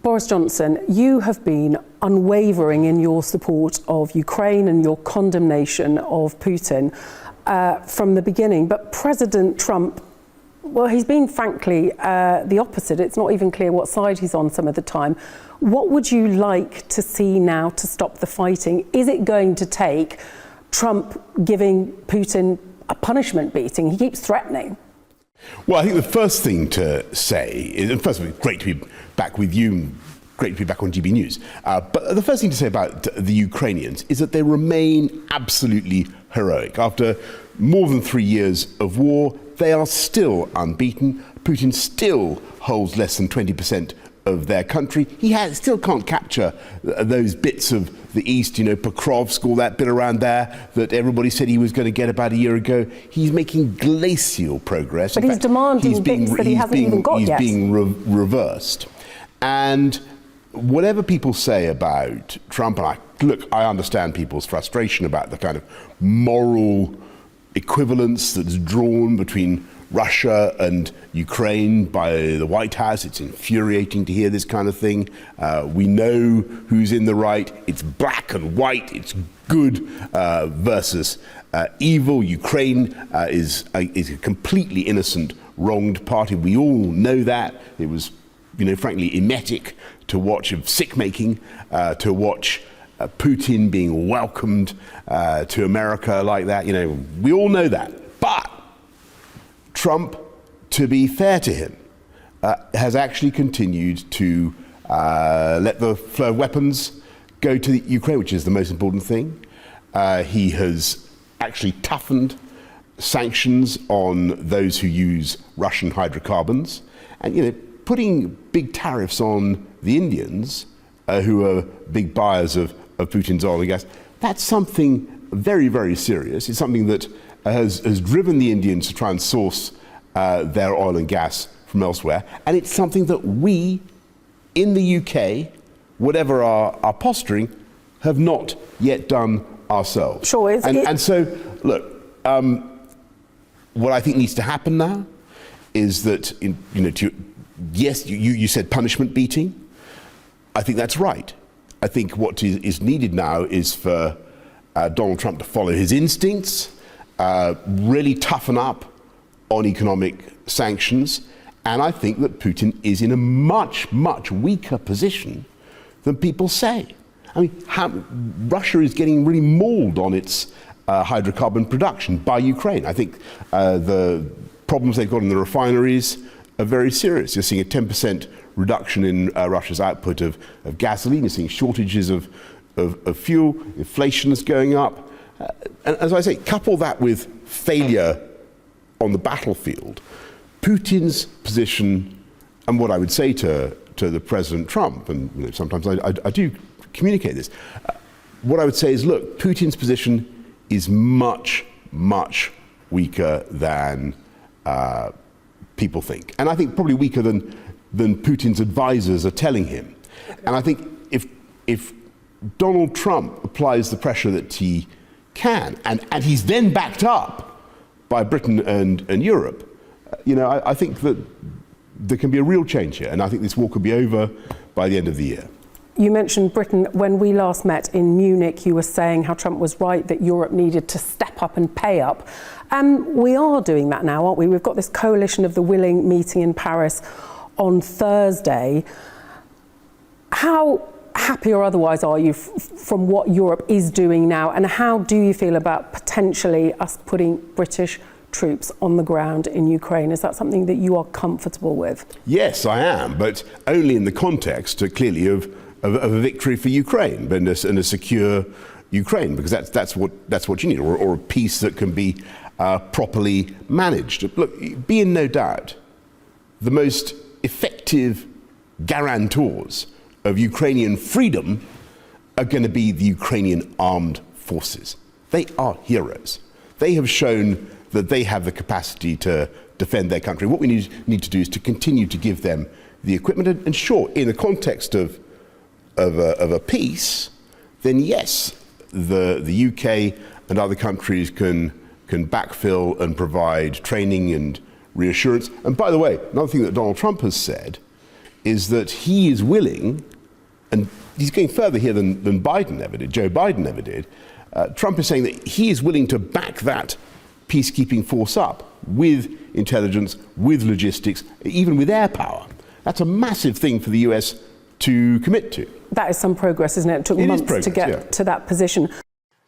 Boris Johnson, you have been unwavering in your support of Ukraine and your condemnation of Putin from the beginning. But President Trump, well, he's been frankly the opposite. It's not even clear what side he's on some of the time. What would you like to see now to stop the fighting? Is it going to take Trump giving Putin a punishment beating? He keeps threatening. Well, I think the first thing to say is, and first of all, great to be back with you, great to be back on GBNews. But the first thing to say about the Ukrainians is that they remain absolutely heroic. After more than 3 years of war, they are still unbeaten. Putin still holds less than 20% of their country. He still can't capture those bits of the east, you know, Pokrovsk, all that bit around there that everybody said he was going to get about a year ago. He's making glacial progress. But he's demanding bits that he hasn't even got yet. He's being reversed. And whatever people say about Trump, and I understand people's frustration about the kind of moral equivalence that's drawn between Russia and Ukraine by the White House. It's infuriating to hear this kind of thing. We know who's in the right. It's black and white. It's good versus evil. Ukraine is a completely innocent, wronged party. We all know that. It was, you know, frankly, emetic to watch, of sick-making, to watch Putin being welcomed to America like that. You know, we all know that. But Trump, to be fair to him, has actually continued to let the flow of weapons go to the Ukraine, which is the most important thing. He has actually toughened sanctions on those who use Russian hydrocarbons, and, you know, putting big tariffs on the Indians, who are big buyers of Putin's oil and gas. That's something very, very serious. It's something that has driven the Indians to try and source their oil and gas from elsewhere. And it's something that we, in the UK, whatever our posturing, have not yet done ourselves. Sure. And so, look, what I think needs to happen now is that, yes, you said punishment beating. I think that's right. I think what is needed now is for Donald Trump to follow his instincts, really toughen up on economic sanctions, and I think that Putin is in a much, much weaker position than people say. I mean, Russia is getting really mauled on its hydrocarbon production by Ukraine. I think the problems they've got in the refineries are very serious. You're seeing a 10% reduction in Russia's output of gasoline. You're seeing shortages of fuel. Inflation is going up. And as I say, couple that with failure on the battlefield, Putin's position, and what I would say to the President Trump, and, you know, sometimes I do communicate this, what I would say is, look, Putin's position is much, much weaker than people think. And I think probably weaker than Putin's advisors are telling him. And I think if Donald Trump applies the pressure that he can, and he's then backed up by Britain and Europe, I think that there can be a real change here, and I think this war could be over by the end of the year. You mentioned Britain. When we last met in Munich, you were saying how Trump was right, that Europe needed to step up and pay up. We are doing that now, aren't we? We've got this coalition of the willing meeting in Paris on Thursday. How happy or otherwise are you from what Europe is doing now, and how do you feel about potentially us putting British troops on the ground in Ukraine? Is that something that you are comfortable with? Yes, I am, but only in the context, clearly, of a victory for Ukraine and a secure Ukraine, because that's what you need, or a peace that can be properly managed. Look, be in no doubt, the most effective guarantors of Ukrainian freedom are going to be the Ukrainian armed forces. They are heroes. They have shown that they have the capacity to defend their country. What we need to do is to continue to give them the equipment. And sure, in the context of a peace, then yes, the UK and other countries can backfill and provide training and reassurance. And by the way, another thing that Donald Trump has said is that he is willing, and he's going further here than Biden ever did, Joe Biden ever did. Trump is saying that he is willing to back that peacekeeping force up with intelligence, with logistics, even with air power. That's a massive thing for the US to commit to. That is some progress, isn't it? It took months to get to that position.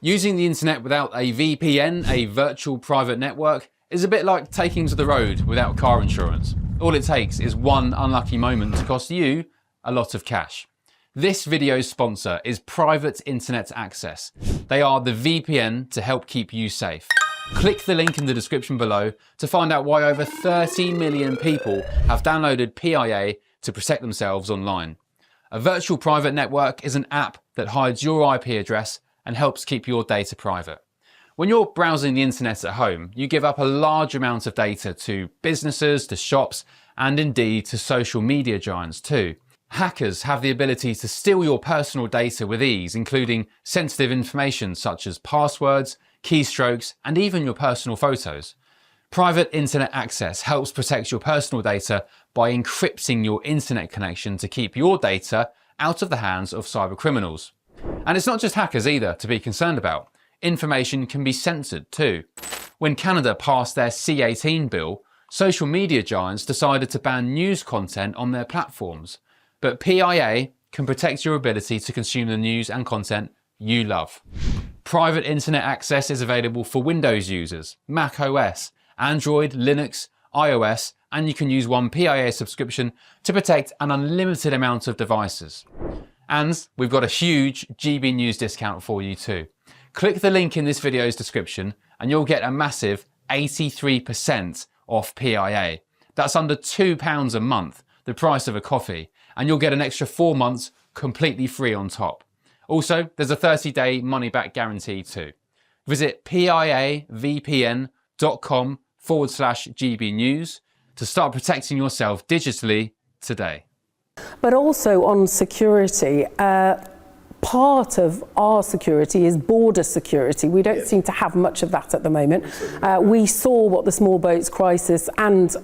Using the internet without a VPN, a virtual private network, is a bit like taking to the road without car insurance. All it takes is one unlucky moment to cost you a lot of cash. This video's sponsor is Private Internet Access. They are the VPN to help keep you safe. Click the link in the description below to find out why over 30 million people have downloaded PIA to protect themselves online. A virtual private network is an app that hides your IP address and helps keep your data private. When you're browsing the internet at home, you give up a large amount of data to businesses, to shops, and indeed to social media giants too. Hackers have the ability to steal your personal data with ease, including sensitive information such as passwords, keystrokes, and even your personal photos. Private Internet Access helps protect your personal data by encrypting your internet connection to keep your data out of the hands of cyber criminals. And it's not just hackers either to be concerned about. Information can be censored too. When Canada passed their C-18 bill, social media giants decided to ban news content on their platforms. But PIA can protect your ability to consume the news and content you love. Private Internet Access is available for Windows users, Mac OS, Android, Linux, iOS, and you can use one PIA subscription to protect an unlimited amount of devices. And we've got a huge GBNews discount for you too. Click the link in this video's description and you'll get a massive 83% off PIA. That's under £2 a month, the price of a coffee, and you'll get an extra 4 months completely free on top. Also, there's a 30-day money-back guarantee too. Visit piavpn.com/GBnews to start protecting yourself digitally today. But also on security, part of our security is border security. We don't seem to have much of that at the moment. We saw what the small boats crisis and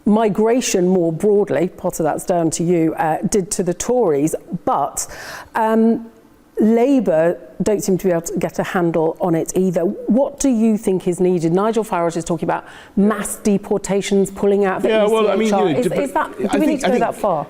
migration more broadly, part of that's down to you, did to the Tories. But Labour don't seem to be able to get a handle on it either. What do you think is needed? Nigel Farage is talking about mass deportations, pulling out of the ECHR. Well, I mean, do we need to go that far?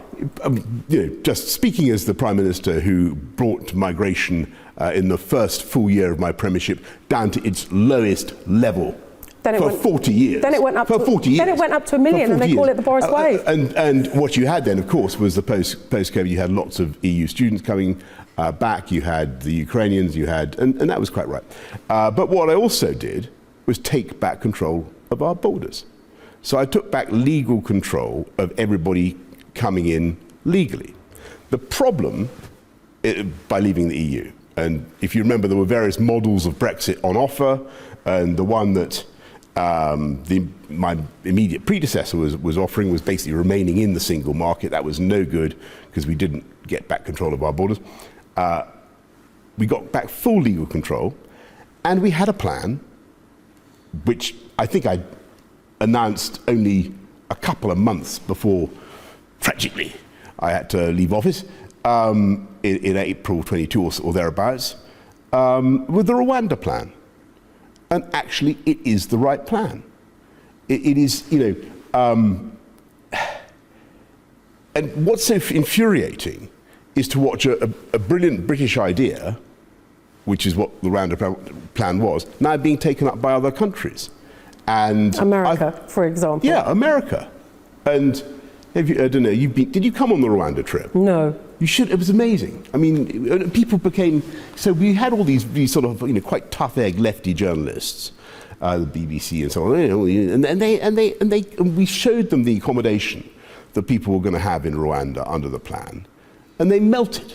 Just speaking as the Prime Minister who brought migration in the first full year of my premiership down to its lowest level. For 40 years. Then it went up for 40 years. Then it went up to 1 million, and they call it the Boris way. And what you had then, of course, was the post-COVID. You had lots of EU students coming back. You had the Ukrainians. You had, and that was quite right. But what I also did was take back control of our borders. So I took back legal control of everybody coming in legally. The problem by leaving the EU, and if you remember, there were various models of Brexit on offer, and the one that my immediate predecessor was offering was basically remaining in the single market. That was no good because we didn't get back control of our borders. We got back full legal control, and we had a plan, which I think I announced only a couple of months before, tragically, I had to leave office in April 22 or thereabouts, with the Rwanda plan. And actually, it is the right plan. It is, and what's so infuriating is to watch a brilliant British idea, which is what the Rwanda plan was, now being taken up by other countries. And America, for example. Yeah, America. And have you, I don't know, did you come on the Rwanda trip? No. You should. It was amazing. I mean, people became. So we had all these sort of quite tough egg lefty journalists, the BBC and so on. And we showed them the accommodation that people were going to have in Rwanda under the plan, and they melted.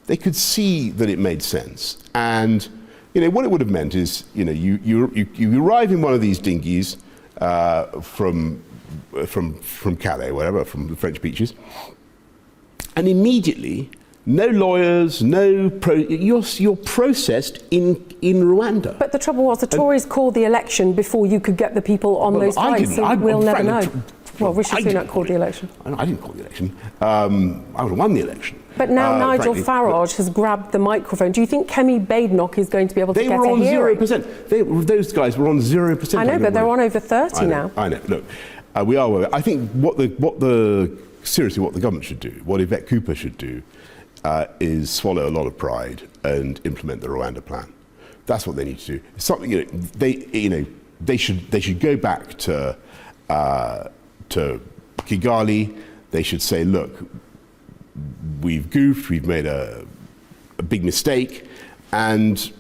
They could see that it made sense, and what it would have meant is you arrive in one of these dinghies from Calais, whatever, from the French beaches. And immediately, no lawyers, you're processed in Rwanda. But the trouble was, the Tories called the election before you could get the people on those flights, so we'll never know. Well, Rishi Sunak called the election. I didn't call the election. I would have won the election. But now Nigel frankly, Farage has grabbed the microphone. Do you think Kemi Badenoch is going to be able to get a hearing? They were on 0%. Those guys were on 0%. I know, but they're on over 30 now. I know. Look, we are. I think what the government should do, what Yvette Cooper should do, is swallow a lot of pride and implement the Rwanda plan. That's what they need to do. It's something they should go back to Kigali. They should say, look, we've goofed, we've made a big mistake, and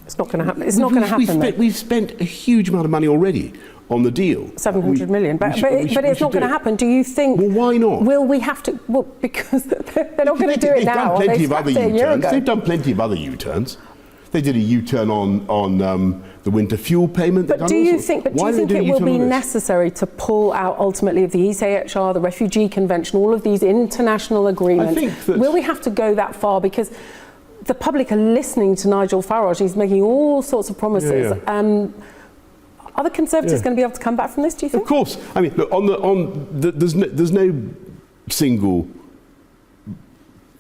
it's not going to happen. It's not going to happen. We've spent a huge amount of money already on the deal. 700 million. But it's not going to happen. Do you think? Well, why not? Will we have to? Well, because they're not going to do it now. They've done plenty of other U-turns. They did a U-turn on the winter fuel payment. But do you think it will be necessary to pull out ultimately of the ECHR, the Refugee Convention, all of these international agreements? Will we have to go that far? Because the public are listening to Nigel Farage. He's making all sorts of promises. Are the Conservatives going to be able to come back from this, do you think? Of course. I mean, look, there's no single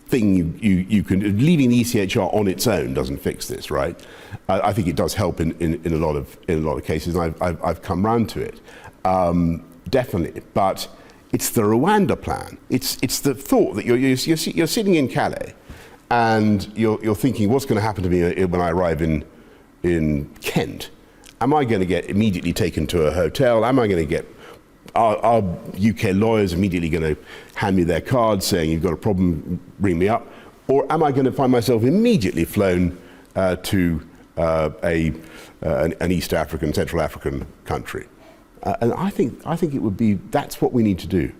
thing you can, leaving the ECHR on its own doesn't fix this, right? I think it does help in a lot of cases, and I've come round to it, definitely. But it's the Rwanda plan. It's the thought that you're sitting in Calais, and you're thinking, what's going to happen to me when I arrive in Kent? Am I going to get immediately taken to a hotel? Am I going to get our UK lawyers immediately going to hand me their cards saying you've got a problem, ring me up? Or am I going to find myself immediately flown to an East African, Central African country? And I think it would be, that's what we need to do.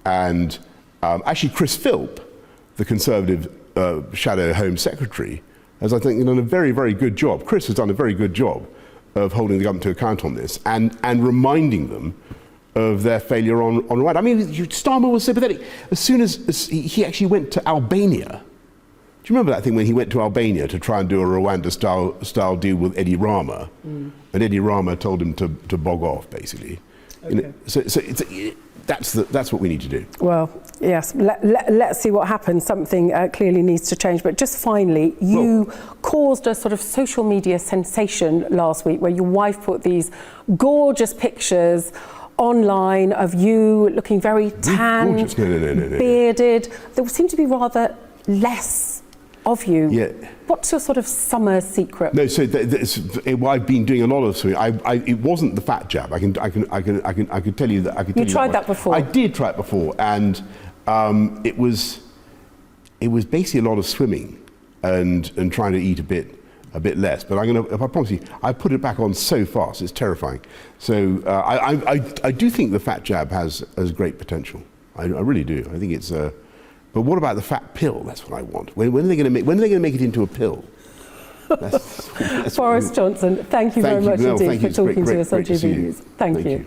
And actually Chris Philp, the Conservative Shadow Home Secretary, has, I think, done a very, very good job. Chris has done a very good job of holding the government to account on this and reminding them of their failure on Rwanda. I mean, Starmer was sympathetic. As soon as he actually went to Albania. Do you remember that thing when he went to Albania to try and do a Rwanda-style deal with Eddie Rama? And Eddie Rama told him to bog off, basically. Okay. So that's what we need to do. Well, yes, let's see what happens. Something clearly needs to change. But just finally, you caused a sort of social media sensation last week where your wife put these gorgeous pictures online of you looking very tan, bearded. There seemed to be rather less of you. Yeah. What's your sort of summer secret? No, so I've been doing a lot of swimming. It wasn't the fat jab. I can tell you that. You tried that before. I did try it before, and it was basically a lot of swimming and trying to eat a bit less. But I promise you, I put it back on so fast. It's terrifying. So I do think the fat jab has great potential. I really do. I think it's. But what about the fat pill? That's what I want. When are they going to make it into a pill? That's Boris Johnson, thank you very much indeed for talking to us on GBNews. Thank you.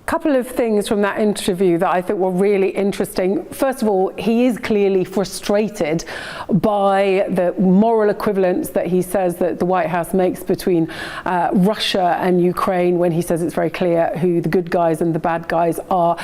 Couple of things from that interview that I think were really interesting. First of all, he is clearly frustrated by the moral equivalence that he says that the White House makes between Russia and Ukraine, when he says it's very clear who the good guys and the bad guys are.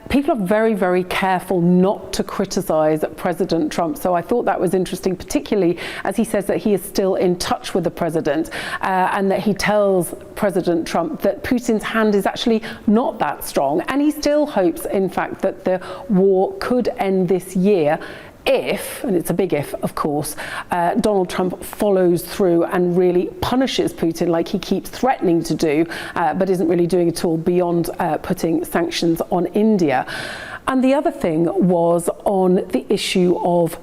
People are very, very careful not to criticize President Trump. So I thought that was interesting, particularly as he says that he is still in touch with the president and that he tells President Trump that Putin's hand is actually not that strong. And he still hopes, in fact, that the war could end this year if, and it's a big if, of course, Donald Trump follows through and really punishes Putin like he keeps threatening to do, but isn't really doing at all beyond putting sanctions on India. And the other thing was on the issue of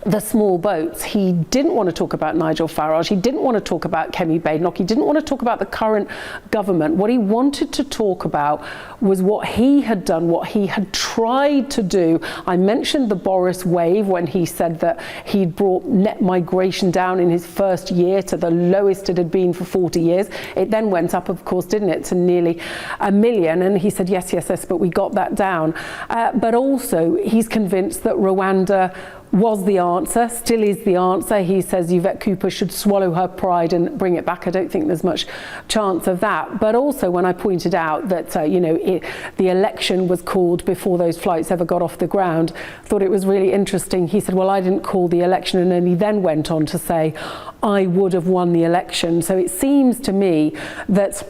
the small boats. He didn't want to talk about Nigel Farage. He didn't want to talk about Kemi Badenoch. He didn't want to talk about the current government. What he wanted to talk about was what he had done, what he had tried to do. I mentioned the Boris wave when he said that he'd brought net migration down in his first year to the lowest it had been for 40 years. It then went up, of course, didn't it, to nearly 1 million. And he said, yes, but we got that down. But also, he's convinced that Rwanda was the answer, still is the answer. He says Yvette Cooper should swallow her pride and bring it back. I don't think there's much chance of that. But also when I pointed out that, the election was called before those flights ever got off the ground, I thought it was really interesting. He said, well, I didn't call the election. And then he then went on to say, I would have won the election. So it seems to me that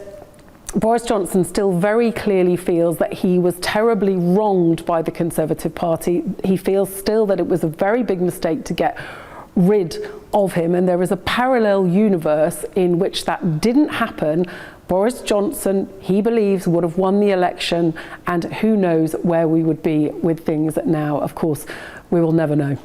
Boris Johnson still very clearly feels that he was terribly wronged by the Conservative Party. He feels still that it was a very big mistake to get rid of him, and there is a parallel universe in which that didn't happen. Boris Johnson, he believes, would have won the election, and who knows where we would be with things now. Of course, we will never know.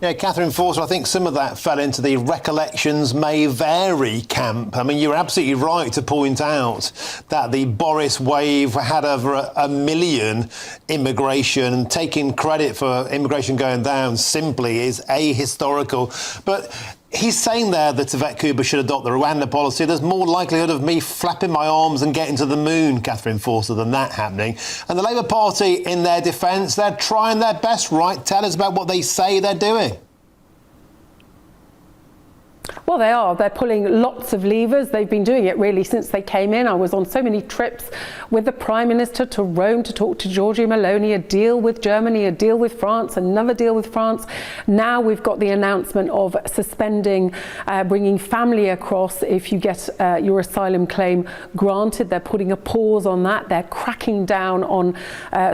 Yeah, Catherine Forster, I think some of that fell into the recollections may vary camp. I mean, you're absolutely right to point out that the Boris wave had over 1 million immigration. Taking credit for immigration going down simply is ahistorical. But he's saying there that Yvette Cooper should adopt the Rwanda policy. There's more likelihood of me flapping my arms and getting to the moon, Catherine Forster, than that happening. And the Labour Party, in their defence, they're trying their best, right? Tell us about what they say they're doing. Well, they are. They're pulling lots of levers. They've been doing it really since they came in. I was on so many trips with the Prime Minister to Rome to talk to Giorgia Meloni, a deal with Germany, a deal with France, another deal with France. Now we've got the announcement of suspending, bringing family across if you get your asylum claim granted. They're putting a pause on that. They're cracking down on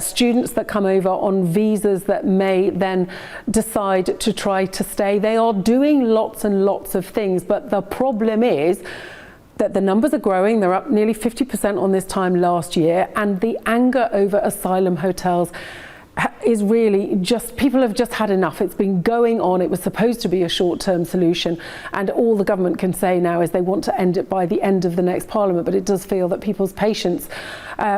students that come over on visas that may then decide to try to stay. They are doing lots and lots of things, but the problem is that the numbers are growing. They're up nearly 50% on this time last year, and the anger over asylum hotels is really just, people have just had enough. It's been going on. It was supposed to be a short-term solution, and all the government can say now is they want to end it by the end of the next parliament, but it does feel that people's patience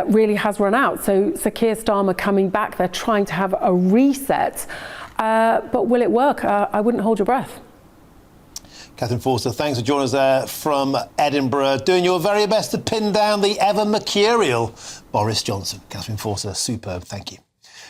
really has run out. So Keir Starmer coming back, they're trying to have a reset, but will it work? I wouldn't hold your breath. Catherine Forster, thanks for joining us there from Edinburgh, doing your very best to pin down the ever mercurial Boris Johnson. Catherine Forster, superb. Thank you.